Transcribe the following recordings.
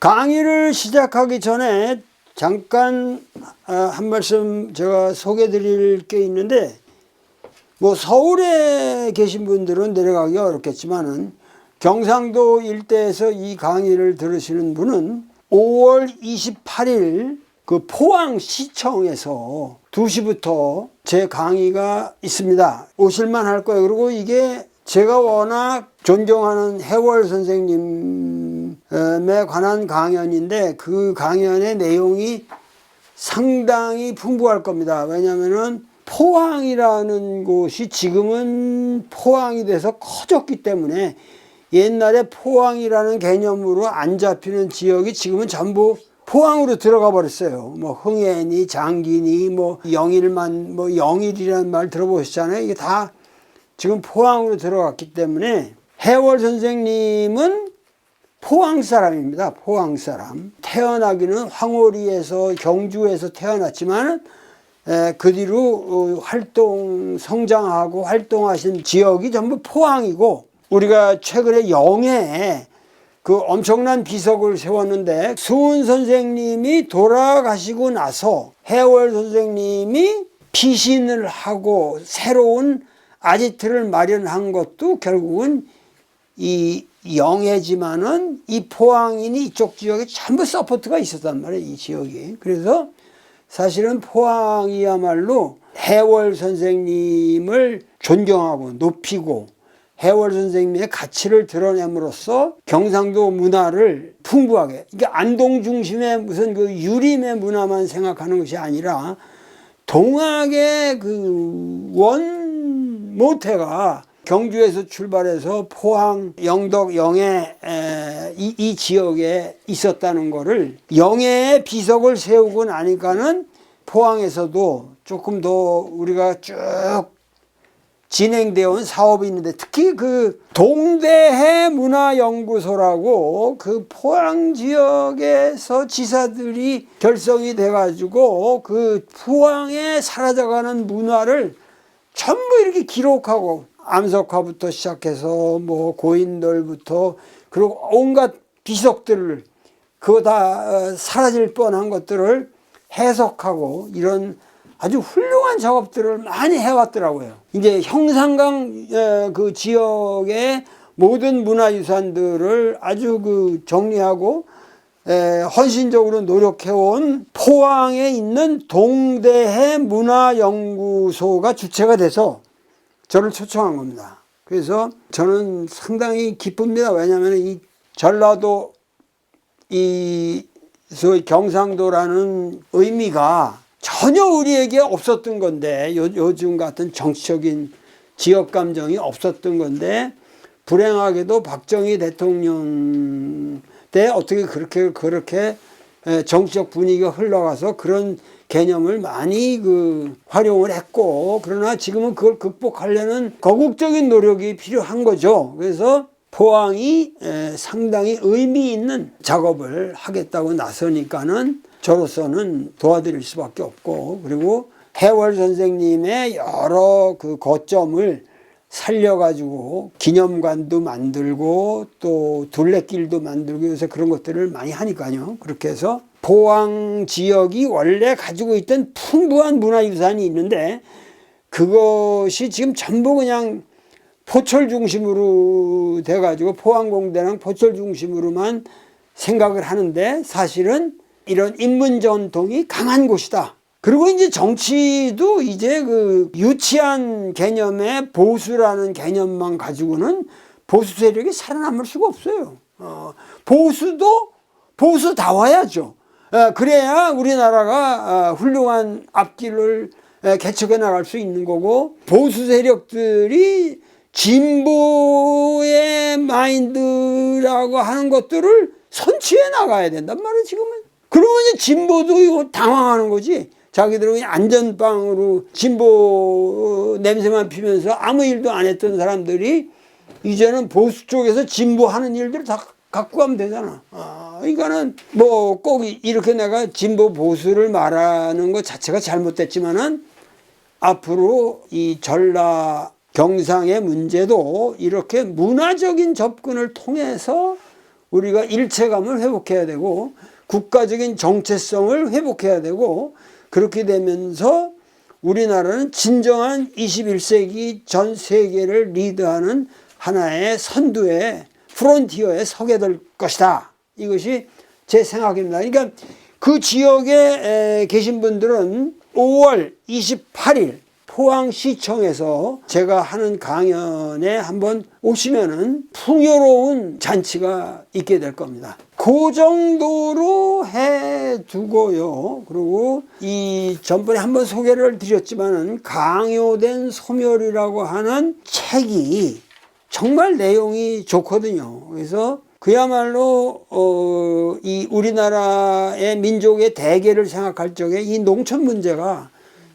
강의를 시작하기 전에 잠깐 한 말씀 제가 소개해 드릴 게 있는데, 뭐 서울에 계신 분들은 내려가기 어렵겠지만은 경상도 일대에서 이 강의를 들으시는 분은 5월 28일 그 포항시청에서 2시부터 제 강의가 있습니다. 오실만 할 거예요. 그리고 이게 제가 워낙 존경하는 해월 선생님에 관한 강연인데, 그 강연의 내용이 상당히 풍부할 겁니다. 왜냐하면은 포항이라는 곳이 지금은 포항이 돼서 커졌기 때문에, 옛날에 포항이라는 개념으로 안 잡히는 지역이 지금은 전부 포항으로 들어가 버렸어요. 뭐 흥해니, 장기니, 뭐 영일만, 뭐 영일이라는 말 들어보셨잖아요. 이게 다 지금 포항으로 들어갔기 때문에, 해월 선생님은 포항 사람입니다. 포항 사람. 태어나기는 황홀리에서, 경주에서 태어났지만 그 뒤로 성장하고 활동하신 지역이 전부 포항이고, 우리가 최근에 영해에 그 엄청난 비석을 세웠는데, 수은 선생님이 돌아가시고 나서 해월 선생님이 피신을 하고 새로운 아지트를 마련한 것도 결국은 이 영해지만은 이 포항이니 이쪽 지역에 전부 서포트가 있었단 말이에요, 이 지역이. 그래서 사실은 포항이야말로 해월 선생님을 존경하고 높이고 해월 선생님의 가치를 드러냄으로써 경상도 문화를 풍부하게, 그러니까 안동 중심의 무슨 그 유림의 문화만 생각하는 것이 아니라 동학의 그 원 모태가 경주에서 출발해서 포항, 영덕, 영해 이 지역에 있었다는 거를, 영해에 비석을 세우고 나니까는 포항에서도 조금 더 우리가 쭉 진행되어 온 사업이 있는데, 특히 그 동대해 문화연구소라고 그 포항 지역에서 지사들이 결성이 돼가지고 그 포항에 사라져가는 문화를 전부 이렇게 기록하고, 암석화부터 시작해서 뭐 고인돌부터, 그리고 온갖 비석들을, 그거 다 사라질 뻔한 것들을 해석하고, 이런 아주 훌륭한 작업들을 많이 해왔더라고요. 이제 형산강 그 지역의 모든 문화유산들을 아주 그 정리하고 헌신적으로 노력해온 포항에 있는 동대해 문화연구소가 주체가 돼서 저를 초청한 겁니다. 그래서 저는 상당히 기쁩니다. 왜냐하면 이 전라도, 이 소위 경상도라는 의미가 전혀 우리에게 없었던 건데, 요즘 같은 정치적인 지역 감정이 없었던 건데, 불행하게도 박정희 대통령 때 어떻게 그렇게 정치적 분위기가 흘러가서 그런 개념을 많이 활용을 했고, 그러나 지금은 그걸 극복하려는 거국적인 노력이 필요한 거죠. 그래서 포항이 상당히 의미 있는 작업을 하겠다고 나서니까는 저로서는 도와드릴 수밖에 없고, 그리고 해월 선생님의 여러 그 거점을 살려가지고 기념관도 만들고 또 둘레길도 만들고 요새 그런 것들을 많이 하니까요. 그렇게 해서 포항 지역이 원래 가지고 있던 풍부한 문화유산이 있는데, 그것이 지금 전부 그냥 포철 중심으로 돼가지고 포항공대랑 포철 중심으로만 생각을 하는데, 사실은 이런 인문 전통이 강한 곳이다. 그리고 이제 정치도 이제 그 유치한 개념의 보수라는 개념만 가지고는 보수 세력이 살아남을 수가 없어요. 보수도 보수다워야죠. 그래야 우리나라가 훌륭한 앞길을 개척해 나갈 수 있는 거고, 보수 세력들이 진보의 마인드라고 하는 것들을 선취해 나가야 된단 말이에요, 지금은. 그러면 이제 진보도 이거 당황하는 거지. 자기들은 그냥 안전빵으로 진보 냄새만 피면서 아무 일도 안 했던 사람들이 이제는 보수 쪽에서 진보하는 일들을 다 갖고 가면 되잖아. 그러니까는 뭐 꼭 이렇게 내가 진보 보수를 말하는 것 자체가 잘못됐지만은, 앞으로 이 전라 경상의 문제도 이렇게 문화적인 접근을 통해서 우리가 일체감을 회복해야 되고 국가적인 정체성을 회복해야 되고 그렇게 되면서 우리나라는 진정한 21세기 전 세계를 리드하는 하나의 선두의 프론티어에 서게 될 것이다. 이것이 제 생각입니다. 그러니까 그 지역에 계신 분들은 5월 28일 포항시청에서 제가 하는 강연에 한번 오시면은 풍요로운 잔치가 있게 될 겁니다. 그 정도로 해두고요. 그리고 이 전번에 한번 소개를 드렸지만은 강요된 소멸이라고 하는 책이 정말 내용이 좋거든요. 그래서 그야말로 이 우리나라의 민족의 대계를 생각할 적에 이 농촌 문제가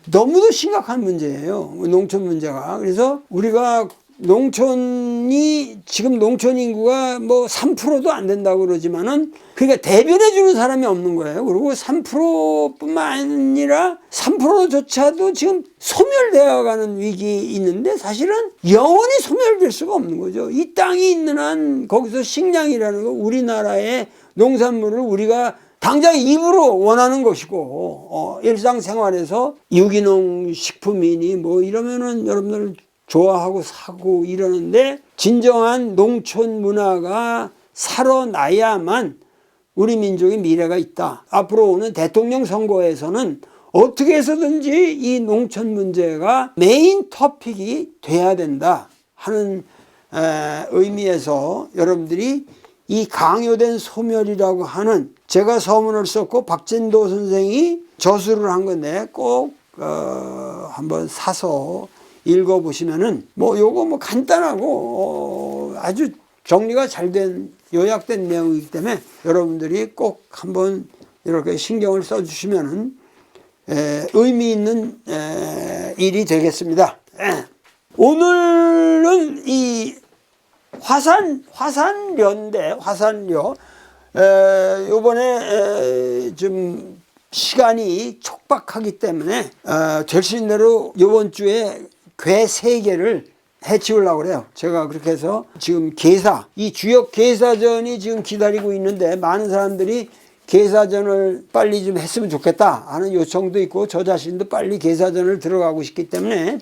너무도 심각한 문제예요. 농촌 문제가. 그래서 우리가 농촌이 지금 농촌 인구가 뭐 3%도 안 된다고 그러지만은 그러니까 대변해 주는 사람이 없는 거예요. 그리고 3%뿐만 아니라 3%조차도 지금 소멸되어 가는 위기에 있는데 사실은 영원히 소멸될 수가 없는 거죠. 이 땅이 있는 한 거기서 식량이라는 거 우리나라의 농산물을 우리가 당장 입으로 원하는 것이고 일상생활에서 유기농 식품이니 뭐 이러면은 여러분들 좋아하고 사고 이러는데 진정한 농촌 문화가 살아나야만 우리 민족의 미래가 있다. 앞으로 오는 대통령 선거에서는 어떻게 해서든지 이 농촌 문제가 메인 토픽이 돼야 된다 하는 의미에서 여러분들이 이 강요된 소멸이라고 하는 제가 서문을 썼고 박진도 선생이 저술을 한 건데 꼭 한번 사서 읽어보시면은 뭐 요거 뭐 간단하고 아주 정리가 잘 된 요약된 내용이기 때문에 여러분들이 꼭 한번 이렇게 신경을 써주시면은 의미 있는 일이 되겠습니다. 오늘은 이 화산료인데 화산료 요번에 좀 시간이 촉박하기 때문에 될 수 있는 대로 요번 주에 괴 3개를 해치우려고 그래요. 제가 그렇게 해서 지금 이 주역 개사전이 지금 기다리고 있는데 많은 사람들이 개사전을 빨리 좀 했으면 좋겠다 하는 요청도 있고 저 자신도 빨리 개사전을 들어가고 싶기 때문에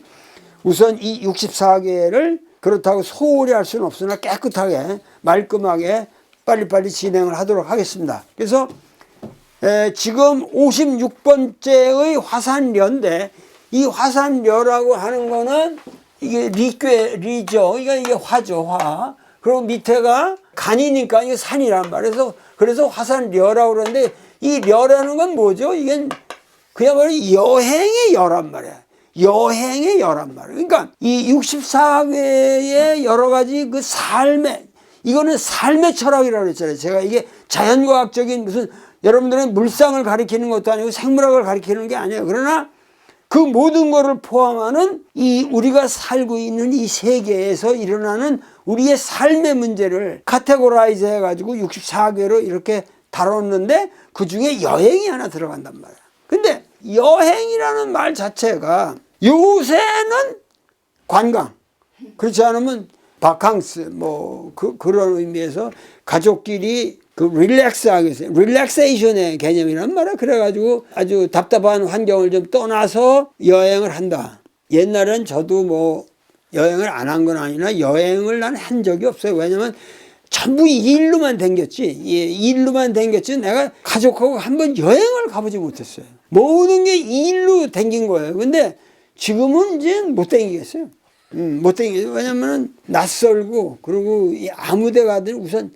우선 이 64개를 그렇다고 소홀히 할 수는 없으나 깨끗하게 말끔하게 빨리빨리 진행을 하도록 하겠습니다. 그래서 지금 56번째의 화산료인데 이 화산료라고 하는 거는 이게 리죠. 이게 화죠, 화. 그리고 밑에가 간이니까 이게 산이란 말이에요. 그래서 화산료라고 그러는데 이 료라는 건 뭐죠? 이게 그야말로 여행의 여란 말이야. 여행의 여란 말이에요. 그러니까 이 64회의 여러 가지 그 삶의 이거는 삶의 철학이라고 그랬잖아요. 제가 이게 자연과학적인 무슨 여러분들은 물상을 가리키는 것도 아니고 생물학을 가리키는 게 아니에요. 그러나 그 모든 것을 포함하는 이 우리가 살고 있는 이 세계에서 일어나는 우리의 삶의 문제를 카테고라이즈 해가지고 64개로 이렇게 다뤘는데 그 중에 여행이 하나 들어간단 말이야. 근데 여행이라는 말 자체가 요새는 관광, 그렇지 않으면 바캉스 뭐 그런 의미에서 가족끼리 그 릴렉스하겠어요. 릴렉세이션의 개념이란 말이야. 그래가지고 아주 답답한 환경을 좀 떠나서 여행을 한다. 옛날엔 저도 뭐 여행을 안 한 건 아니라 여행을 난 한 적이 없어요. 왜냐면 전부 일로만 댕겼지. 일로만 댕겼지. 내가 가족하고 한번 여행을 가보지 못했어요. 모든 게 일로 댕긴 거예요. 근데 지금은 이제 못 댕기겠어요. 못 댕기겠어요. 왜냐면은 낯설고 그리고 아무 데 가든 우선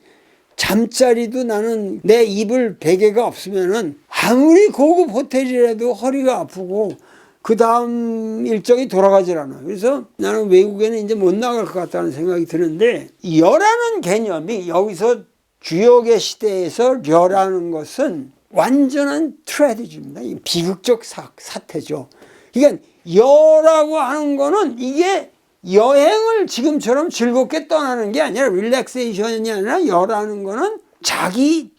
잠자리도 나는 내 입을 베개가 없으면은 아무리 고급 호텔이라도 허리가 아프고 그 다음 일정이 돌아가질 않아. 그래서 나는 외국에는 이제 못 나갈 것 같다는 생각이 드는데 여라는 개념이 여기서 주역의 시대에서 려라는 것은 완전한 트레디지입니다. 비극적 사태죠. 그러니까 여라고 하는 거는 이게 여행을 지금처럼 즐겁게 떠나는 게 아니라 릴렉세이션이 아니라 여라는 거는 자기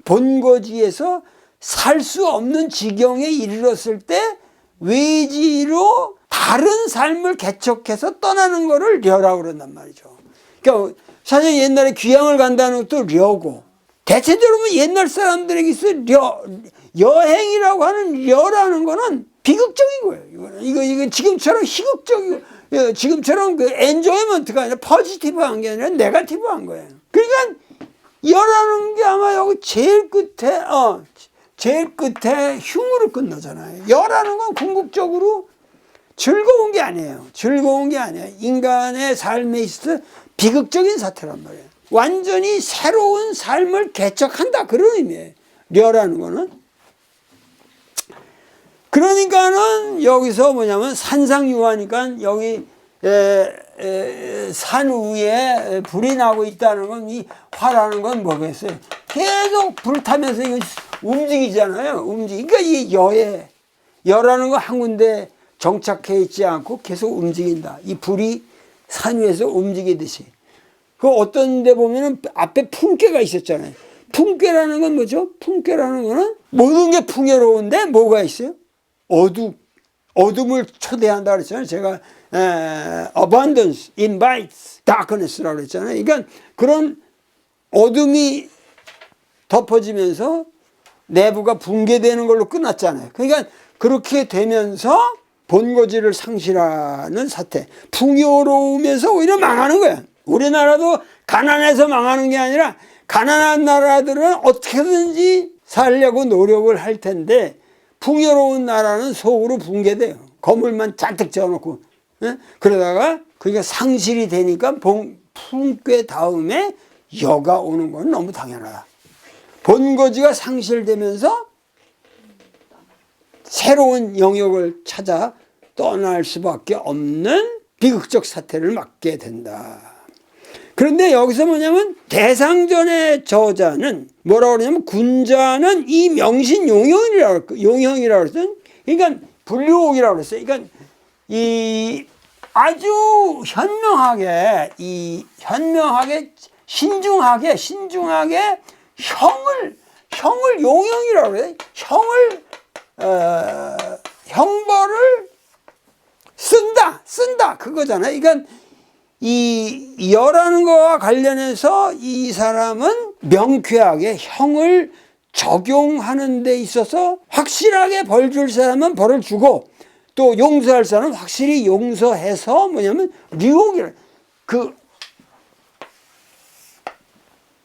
본거지에서 살 수 없는 지경에 이르렀을 때 외지로 다른 삶을 개척해서 떠나는 거를 려라고 그런단 말이죠. 그러니까 사실 옛날에 귀향을 간다는 것도 려고 대체적으로 옛날 사람들에게 있어 여행이라고 하는 여라는 거는 비극적인 거예요. 이거 지금처럼 희극적이고, 지금처럼 그 엔조이먼트가 아니라 포지티브한 게 아니라 네거티브한 거예요. 그러니까 여라는 게 아마 여기 제일 끝에 흉으로 끝나잖아요. 여라는 건 궁극적으로 즐거운 게 아니에요. 즐거운 게 아니에요. 인간의 삶에 있어서 비극적인 사태란 말이에요. 완전히 새로운 삶을 개척한다, 그런 의미예요. 려라는 거는. 그러니까는 여기서 뭐냐면 산상유화니까 여기 산 위에 불이 나고 있다는 건, 이 화라는 건 뭐겠어요? 계속 불 타면서 이거 움직이잖아요. 그러니까 이 여라는 거 한 군데 정착해 있지 않고 계속 움직인다. 이 불이 산 위에서 움직이듯이. 그 어떤 데 보면은 앞에 풍괴가 있었잖아요. 풍괴라는 건 뭐죠? 풍괴라는 거는 모든 게 풍요로운데 뭐가 있어요? 어둠을 초대한다 그랬잖아요. 제가 abundance invites darkness라고 그랬잖아요. 그러니까 그런 어둠이 덮어지면서 내부가 붕괴되는 걸로 끝났잖아요. 그러니까 그렇게 되면서 본고지를 상실하는 사태, 풍요로우면서 오히려 망하는 거야. 우리나라도 가난해서 망하는 게 아니라 가난한 나라들은 어떻게든지 살려고 노력을 할 텐데 풍요로운 나라는 속으로 붕괴돼요. 건물만 잔뜩 지어놓고. 그러다가 그게 상실이 되니까 풍괴 다음에 여가 오는 건 너무 당연하다. 본거지가 상실되면서 새로운 영역을 찾아 떠날 수밖에 없는 비극적 사태를 맞게 된다. 그런데 여기서 뭐냐면 대상전의 저자는 뭐라고 그러냐면 군자는 이 명신 용형이라고 그랬어요. 그러니까 불류옥이라고 그랬어요. 그러니까 이 아주 현명하게 신중하게 형을 용형이라고 그래요. 형벌을 쓴다 그거잖아요. 그러니까 이 여라는 거와 관련해서 이 사람은 명쾌하게 형을 적용하는 데 있어서 확실하게 벌 줄 사람은 벌을 주고 또 용서할 사람은 확실히 용서해서 뭐냐면 류옥이라, 그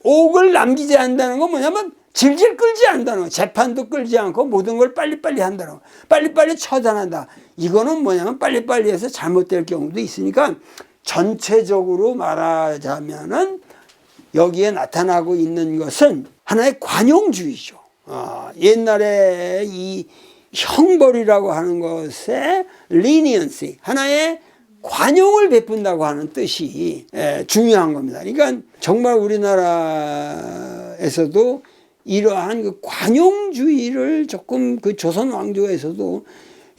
옥을 남기지 않는다는 건 뭐냐면 질질 끌지 않는다는 거. 재판도 끌지 않고 모든 걸 빨리빨리 한다는 거. 빨리빨리 처단한다. 이거는 뭐냐면 빨리빨리 해서 잘못될 경우도 있으니까 전체적으로 말하자면은 여기에 나타나고 있는 것은 하나의 관용주의죠. 옛날에 이 형벌이라고 하는 것에 leniency, 하나의 관용을 베푼다고 하는 뜻이 중요한 겁니다. 그러니까 정말 우리나라에서도 이러한 그 관용주의를 조금 그 조선 왕조에서도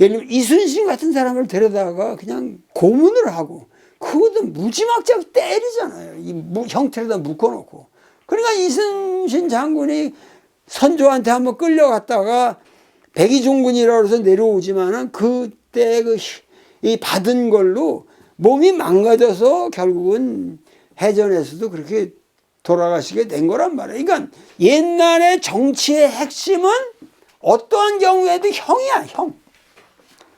예를 들면 이순신 같은 사람을 데려다가 그냥 고문을 하고 그것도 무지막지하게 때리잖아요. 이 형태로다 묶어놓고. 그러니까 이순신 장군이 선조한테 한번 끌려갔다가 백의종군이라고 해서 내려오지만은 그때 이 받은 걸로 몸이 망가져서 결국은 해전에서도 그렇게 돌아가시게 된 거란 말이에요. 그러니까 옛날의 정치의 핵심은 어떠한 경우에도 형이야, 형.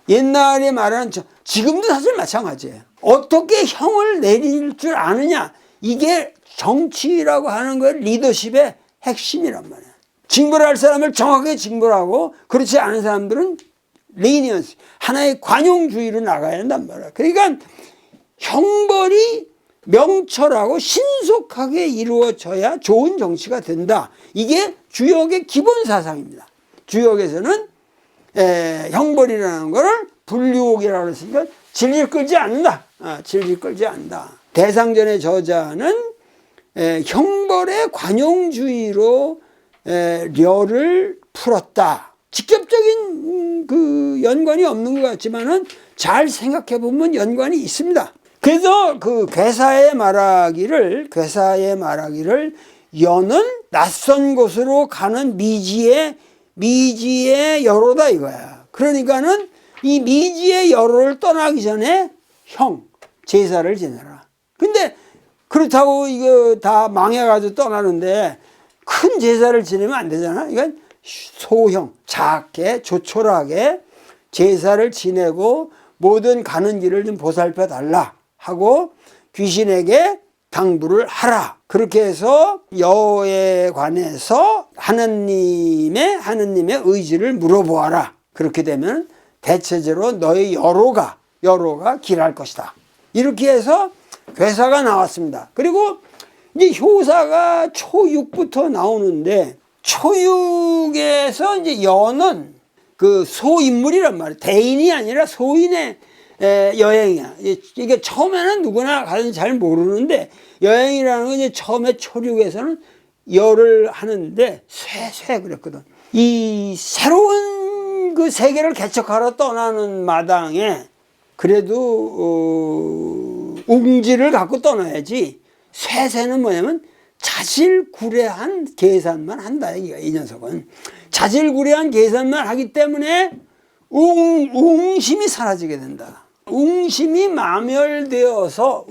옛날에 말하는, 지금도 사실 마찬가지예요. 어떻게 형을 내릴 줄 아느냐. 이게 정치라고 하는 거 리더십의 핵심이란 말이에요. 징벌할 사람을 정확하게 징벌하고 그렇지 않은 사람들은 리니언스, 하나의 관용주의로 나가야 한단 말이에요. 그러니까 형벌이 명철하고 신속하게 이루어져야 좋은 정치가 된다. 이게 주역의 기본 사상입니다. 주역에서는 형벌이라는 거를 불유옥이라고 했으니까 질질 끌지 않는다. 질질 끌지 않는다. 대상전의 저자는 형벌의 관용주의로 려를 풀었다. 직접적인 그 연관이 없는 것 같지만은 잘 생각해 보면 연관이 있습니다. 그래서 그 괴사에 말하기를 여는 낯선 곳으로 가는 미지의 여로다 이거야. 그러니까는 이 미지의 여로를 떠나기 전에 제사를 지내라. 근데 그렇다고 이거 다 망해가지고 떠나는데 큰 제사를 지내면 안 되잖아. 그러니까 소형, 작게, 조촐하게 제사를 지내고 모든 가는 길을 좀 보살펴 달라 하고 귀신에게 당부를 하라. 그렇게 해서 여호와에 관해서 하느님의 의지를 물어보아라. 그렇게 되면 대체적으로 너의 여로가 길할 것이다. 이렇게 해서 괴사가 나왔습니다. 그리고 이제 효사가 초육부터 나오는데, 초육에서 이제 여는 그 소인물이란 말이에요. 대인이 아니라 소인의 여행이야. 이게 처음에는 누구나 가서 잘 모르는데, 여행이라는 건 이제 처음에 초육에서는 열을 하는데 쇠 그랬거든. 이 새로운 그 세계를 개척하러 떠나는 마당에 그래도 웅지를 갖고 떠나야지. 쇠는 뭐냐면 자질구레한 계산만 한다 이거야. 이 녀석은 자질구레한 계산만 하기 때문에 웅심이 사라지게 된다. 웅심이 마멸되어서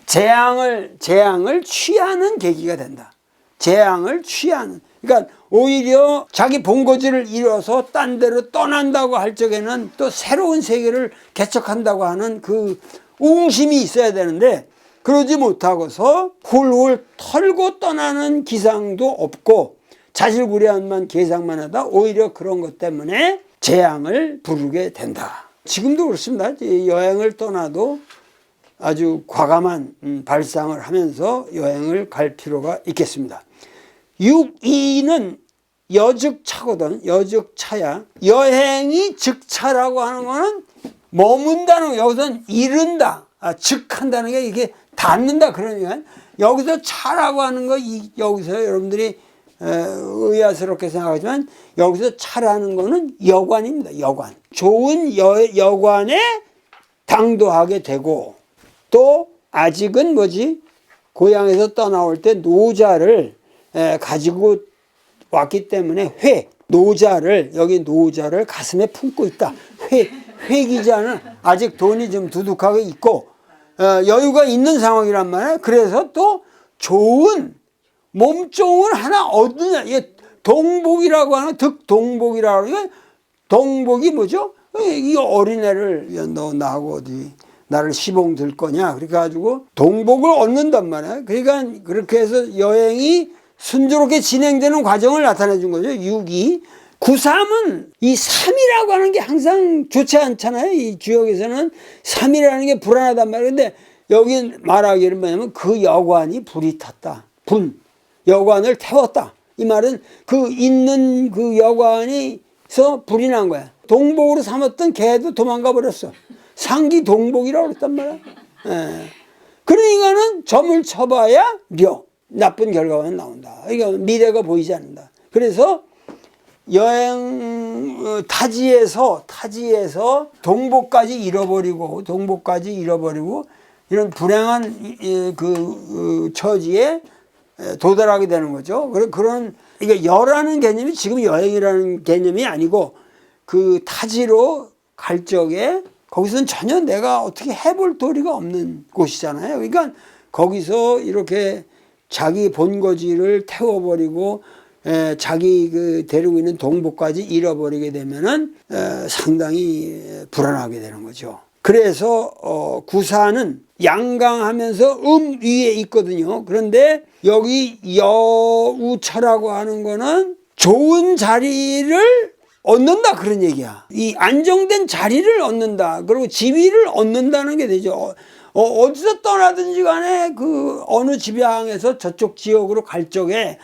재앙을 취하는 계기가 된다. 재앙을 취하는. 그러니까 오히려 자기 본거지를 잃어서 딴 데로 떠난다고 할 적에는 또 새로운 세계를 개척한다고 하는 그 웅심이 있어야 되는데, 그러지 못하고서 훌훌 털고 떠나는 기상도 없고 자질구레한만 계상만 하다 오히려 그런 것 때문에 재앙을 부르게 된다. 지금도 그렇습니다. 여행을 떠나도 아주 과감한 발상을 하면서 여행을 갈 필요가 있겠습니다. 6.2는 여즉차거든. 여즉차야. 여행이 즉차라고 하는 거는 머문다는 거. 여기서는 이른다. 즉한다는 게 이게 닿는다. 그러니까 여기서 차라고 하는 거, 여기서 여러분들이 의아스럽게 생각하지만 여기서 차라는 거는 여관입니다. 여관. 좋은 여관에 당도하게 되고, 또 아직은 고향에서 떠나올 때 노자를 가지고 왔기 때문에 여기 노자를 가슴에 품고 있다. 회기자는 아직 돈이 좀 두둑하게 있고 여유가 있는 상황이란 말이에요. 그래서 또 좋은 몸종을 하나 얻느냐. 이게 동복이라고 하는, 득동복이라고 하는, 동복이 뭐죠? 이 어린애를 너 나하고 어디 나를 시봉 들 거냐. 그래 가지고 동복을 얻는단 말이에요. 그러니까 그렇게 해서 여행이 순조롭게 진행되는 과정을 나타내 준 거죠. 6.2. 9.3은 이 3이라고 하는 게 항상 좋지 않잖아요. 이 주역에서는 3이라는 게 불안하단 말이에요. 근데 여기 말하기를 뭐냐면 그 여관이 불이 탔다. 여관을 태웠다. 이 말은 그 있는 그 여관에서 불이 난 거야. 동복으로 삼았던 개도 도망가 버렸어. 상기 동복이라고 그랬단 말이야. 그러니까는 점을 쳐봐야 나쁜 결과가 나온다. 이거 미래가 보이지 않는다. 그래서 여행 타지에서 동복까지 잃어버리고 이런 불행한 그 처지에 도달하게 되는 거죠. 그런 이게 여라는 개념이 지금 여행이라는 개념이 아니고 그 타지로 갈 적에 거기서는 전혀 내가 어떻게 해볼 도리가 없는 곳이잖아요. 그러니까 거기서 이렇게 자기 본거지를 태워버리고 자기 그 데리고 있는 동복까지 잃어버리게 되면은 상당히 불안하게 되는 거죠. 그래서 구사는 양강하면서 위에 있거든요. 그런데 여기 여우처라고 하는 거는 좋은 자리를 얻는다 그런 얘기야. 이 안정된 자리를 얻는다. 그리고 지위를 얻는다는 게 되죠. 어디서 떠나든지 간에 그 어느 지방에서 저쪽 지역으로 갈 적에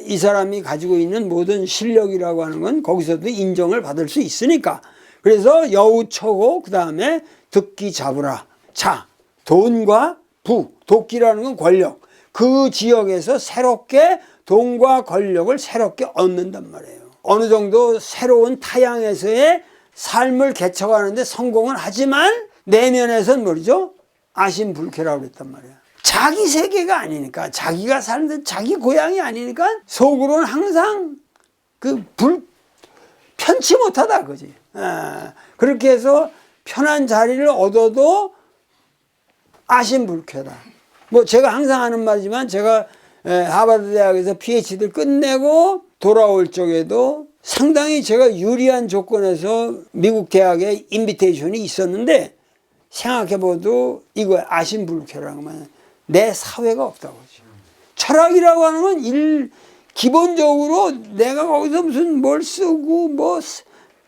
이 사람이 가지고 있는 모든 실력이라고 하는 건 거기서도 인정을 받을 수 있으니까. 그래서 여우처고 그 다음에 득기 잡으라. 자, 돈과 부, 도끼라는 건 권력. 그 지역에서 새롭게 돈과 권력을 새롭게 얻는단 말이에요. 어느 정도 새로운 타향에서의 삶을 개척하는데 성공은 하지만 내면에서는 뭐죠? 아심불쾌라고 그랬단 말이야. 자기 세계가 아니니까, 자기가 사는 자기 고향이 아니니까 속으로는 항상 편치 못하다 그지. 그렇게 해서 편한 자리를 얻어도 아심불쾌다. 뭐 제가 항상 하는 말이지만 제가 하버드 대학에서 PhD를 끝내고 돌아올 적에도 상당히 제가 유리한 조건에서 미국 대학에 인비테이션이 있었는데 생각해봐도 이거 아심불쾌라는 거면 내 사회가 없다고 하죠. 철학이라고 하는 건 기본적으로 내가 거기서 무슨 뭘 쓰고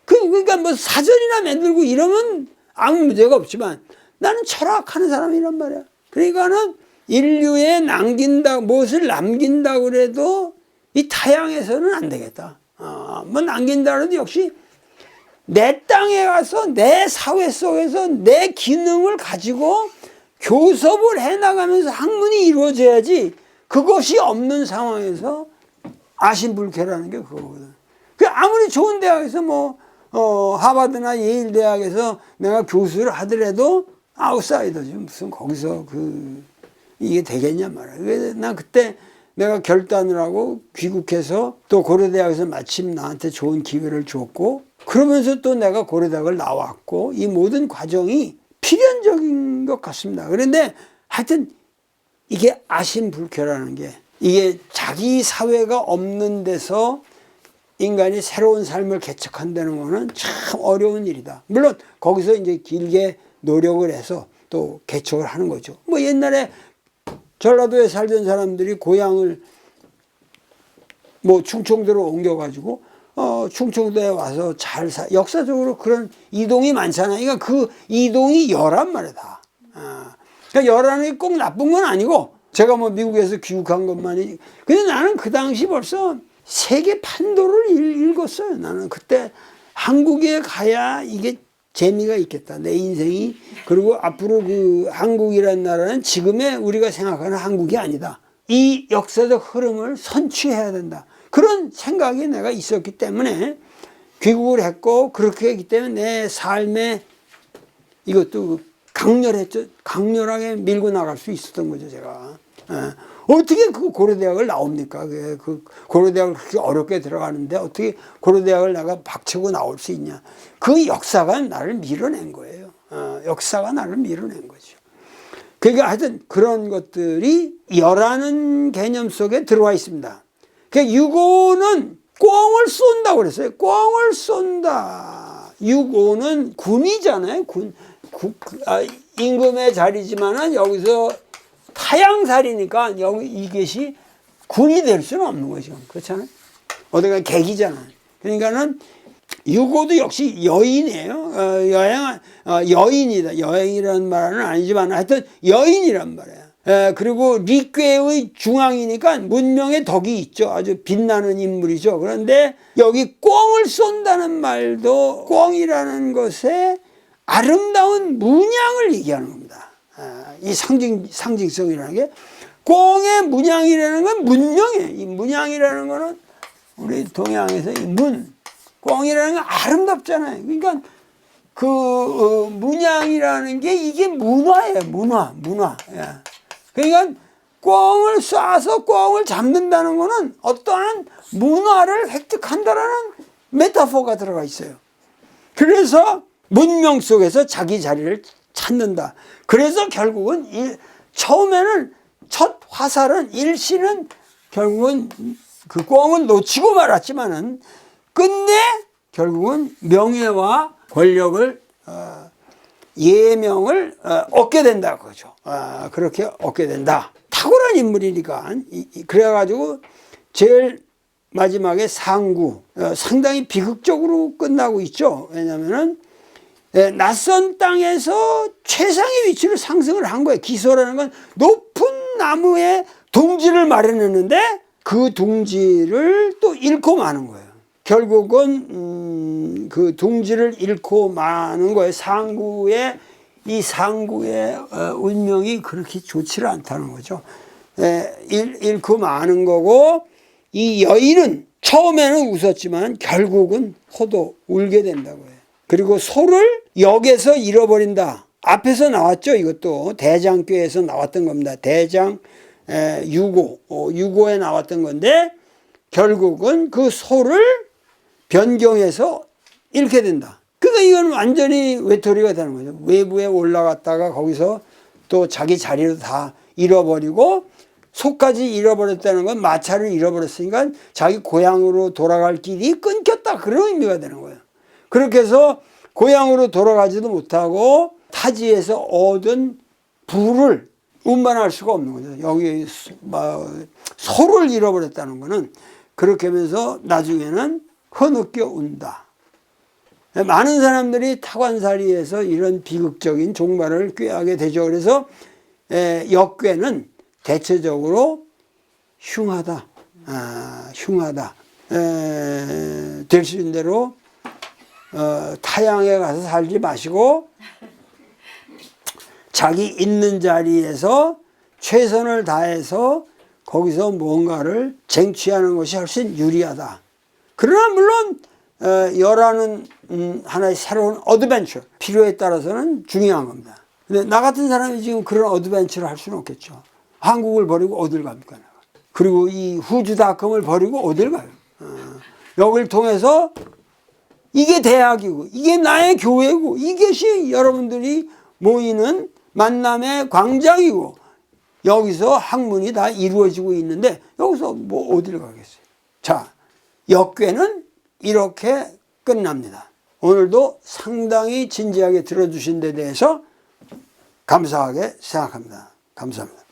그러니까 뭐 사전이나 만들고 이러면 아무 문제가 없지만 나는 철학하는 사람이란 말이야. 그러니까는 인류에 무엇을 남긴다 그래도 이 타향에서는 안 되겠다. 뭐 남긴다 그래도 역시 내 땅에 가서 내 사회 속에서 내 기능을 가지고 교섭을 해나가면서 학문이 이루어져야지 그것이 없는 상황에서 아심불쾌라는 게 그거거든. 아무리 좋은 대학에서 하버드나 예일 대학에서 내가 교수를 하더라도 아웃사이더지. 무슨 거기서 이게 되겠냐 말이야. 그래서 난 그때 내가 결단을 하고 귀국해서 또 고려대학에서 마침 나한테 좋은 기회를 줬고 그러면서 또 내가 고려대학을 나왔고 이 모든 과정이 필연적인 것 같습니다. 그런데 하여튼 이게 아심불쾌라는 게 이게 자기 사회가 없는 데서 인간이 새로운 삶을 개척한다는 거는 참 어려운 일이다. 물론 거기서 이제 길게 노력을 해서 또 개척을 하는 거죠. 뭐 옛날에 전라도에 살던 사람들이 고향을 충청도로 옮겨가지고 충청도에 와서 역사적으로 그런 이동이 많잖아요. 그러니까 그 이동이 열한 말이다. 그러니까 열하는 게 꼭 나쁜 건 아니고 제가 미국에서 귀국한 것만이. 근데 나는 그 당시 벌써 세계 판도를 읽었어요. 나는 그때 한국에 가야 이게 재미가 있겠다. 내 인생이. 그리고 앞으로 한국이라는 나라는 지금의 우리가 생각하는 한국이 아니다. 이 역사적 흐름을 선취해야 된다. 그런 생각이 내가 있었기 때문에 귀국을 했고 그렇게 했기 때문에 내 삶에 이것도 강렬했죠. 강렬하게 밀고 나갈 수 있었던 거죠, 제가. 어떻게 그 고려대학을 나옵니까? 그 고려대학을 그렇게 어렵게 들어가는데 어떻게 고려대학을 내가 박치고 나올 수 있냐? 그 역사가 나를 밀어낸 거예요. 역사가 나를 밀어낸 거죠. 그러니까 하여튼 그런 것들이 열하는 개념 속에 들어와 있습니다. 그러니까 유고는 꿩을 쏜다고 그랬어요. 꿩을 쏜다. 유고는 군이잖아요. 임금의 자리지만은 여기서 타양살이니까 이것이 군이 될 수는 없는 거죠. 그렇잖아요. 어디가 객이잖아요. 그러니까는 유고도 역시 여인이에요. 여인이다. 여인이라는 말은 아니지만 하여튼 여인이란 말이에요. 그리고 리괴의 중앙이니까 문명의 덕이 있죠. 아주 빛나는 인물이죠. 그런데 여기 꿩을 쏜다는 말도 꿩이라는 것에 아름다운 문양을 얘기하는 겁니다. 이 상징성이라는 게 꿩의 문양이라는 건 문명이에요. 이 문양이라는 거는 우리 동양에서 이 꿩이라는 건 아름답잖아요. 그러니까 문양이라는 게 이게 문화예요. 문화. 예. 그러니까 꿩을 쏴서 꿩을 잡는다는 거는 어떠한 문화를 획득한다라는 메타포가 들어가 있어요. 그래서 문명 속에서 자기 자리를 찾는다. 그래서 결국은 처음에는 첫 화살은 일시는 결국은 그 꿩은 놓치고 말았지만은 끝내 결국은 명예와 권력을 예명을 얻게 된다 그거죠. 그렇게 얻게 된다. 탁월한 인물이니까 그래가지고 제일 마지막에 상구 상당히 비극적으로 끝나고 있죠. 왜냐하면은 낯선 땅에서 최상의 위치를 상승을 한 거예요. 기소라는 건 높은 나무에 둥지를 마련했는데 그 둥지를 또 잃고 마는 거예요. 결국은 그 둥지를 잃고 마는 거예요. 이 상구의 운명이 그렇게 좋지를 않다는 거죠. 잃고 마는 거고 이 여인은 처음에는 웃었지만 결국은 호도 울게 된다고 해요. 그리고 소를 역에서 잃어버린다. 앞에서 나왔죠. 이것도 대장교에서 나왔던 겁니다. 유고에 나왔던 건데 결국은 그 소를 변경해서 잃게 된다. 그러니까 이건 완전히 외톨이가 되는 거죠. 외부에 올라갔다가 거기서 또 자기 자리로 다 잃어버리고 속까지 잃어버렸다는 건 마차를 잃어버렸으니까 자기 고향으로 돌아갈 길이 끊겼다, 그런 의미가 되는 거예요. 그렇게 해서 고향으로 돌아가지도 못하고 타지에서 얻은 부를 운반할 수가 없는 거죠. 여기 소를 잃어버렸다는 거는 그렇게 하면서 나중에는 흐느껴 운다. 많은 사람들이 타관살이에서 이런 비극적인 종말을 꾀하게 되죠. 그래서 역괴는 대체적으로 흉하다. 흉하다. 될 수 있는 대로 타양에 가서 살지 마시고 자기 있는 자리에서 최선을 다해서 거기서 뭔가를 쟁취하는 것이 훨씬 유리하다. 그러나 물론 여라는 하나의 새로운 어드벤처, 필요에 따라서는 중요한 겁니다. 근데 나 같은 사람이 지금 그런 어드벤처를 할 수는 없겠죠. 한국을 버리고 어딜 갑니까? 그리고 이 후주닷컴을 버리고 어딜 가요? 여기를 통해서 이게 대학이고 이게 나의 교회고 이것이 여러분들이 모이는 만남의 광장이고 여기서 학문이 다 이루어지고 있는데 여기서 뭐 어디를 가겠어요? 자, 역괴는 이렇게 끝납니다. 오늘도 상당히 진지하게 들어주신 데 대해서 감사하게 생각합니다. 감사합니다.